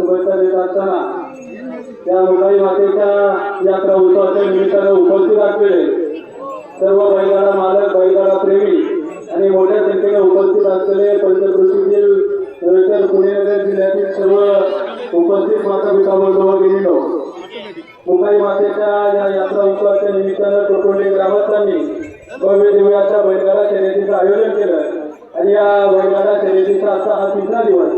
शुभेच्छा देत असताना त्या मुंबई मातेच्या यात्रा उत्सवाच्या निमित्तानं उपस्थित असलेले सर्व बैलगाडा मालक, बैलगाडा प्रेमी आणि मोठ्या संख्येने उपस्थित असलेले पंचकृषीतील नवेकर पुणे नगर जिल्ह्यातील सर्व उपस्थित माता पिता बंधू भगिनींनो, मुंबई मातेच्या या यात्रा उत्सवाच्या निमित्तानं कोकणी ग्रामस्थांनी भव्य दिव्य अशा बैलगाडा शर्यतीचं आयोजन केलं आणि या बैलगाडा शर्यतीचा आजचा हा तिसरा दिवस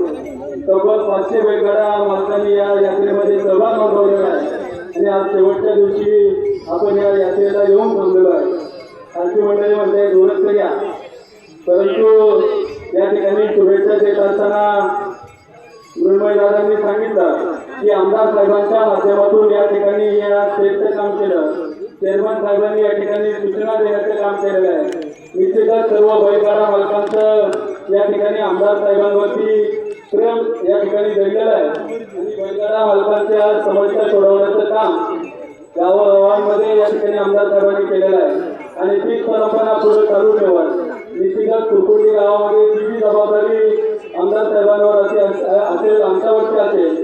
तब्बल 500 बैलगाडा मालकांनी या यात्रेमध्ये सहभाग नोंदवलेला आहे आणि आज शेवटच्या दिवशी आपण या यात्रेला येऊन थांबलेलो आहे। आणखी मंडळी म्हणते दोनच तरी या, परंतु या ठिकाणी शुभेच्छा देत असताना दादांनी सांगितलं की आमदार साहेबांच्या माध्यमातून या ठिकाणी या स्टेजचं काम केलं, चेअरमन साहेबांनी या ठिकाणी सूचना देण्याचं काम केलेलं आहे। निश्चितच सर्व बैलगाडा मालकांचं या ठिकाणी आमदार साहेबांवरती प्रेम या ठिकाणी दडलेलं आहे आणि बैलगाडा मालकांच्या समस्या सोडवण्याचं काम गावागावांमध्ये या ठिकाणी आमदार साहेबांनी केलेलं आहे आणि तीच परंपरा पुढे चालू ठेवत निश्चितच कुरकुंडी गावामध्ये जी जबाबदारी आमदार साहेबांवर असेल, आमच्यावरती असेल,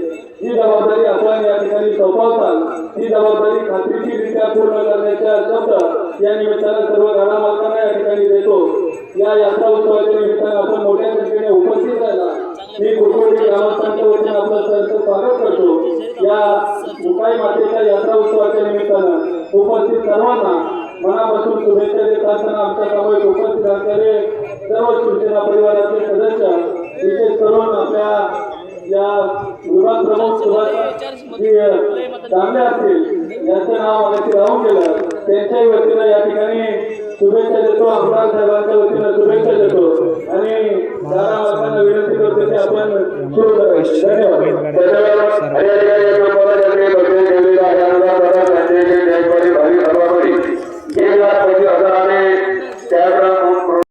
जी जबाबदारी आपण या ठिकाणी सोपवताल ती जबाबदारी खात्रीशीररित्या पूर्ण करण्याच्या शब्द या निमित्तानं सर्व गाडा मालकांना या ठिकाणी देतो। या यात्रा उत्सवाच्या निमित्तानं आपण मोठ्या संख्येने उपस्थित राहिला मी कुरकुंडी ग्रामस्थांच्या वतीने आपलं सहर्ष स्वागत करतो। या मुंबई मातेच्या यात्रा उत्सवाच्या निमित्तानं उपस्थित सर्वांना मनापासून शुभेच्छा देत असताना आमच्या सामोर उपस्थित असलेले सर्व शिवसेना परिवाराचे सदस्य, विशेष करून आपल्या या विभाग प्रमुख चांगले असतील यांचं नाव मागाशी राहून गेलं, त्यांच्याही वतीनं या ठिकाणी शुभेच्छा देतो, आमदार साहेबांच्या वतीनं शुभेच्छा देतो आणि दादा मालकांना विनंती करतो की आपण सुरू करायचं। धन्यवाद।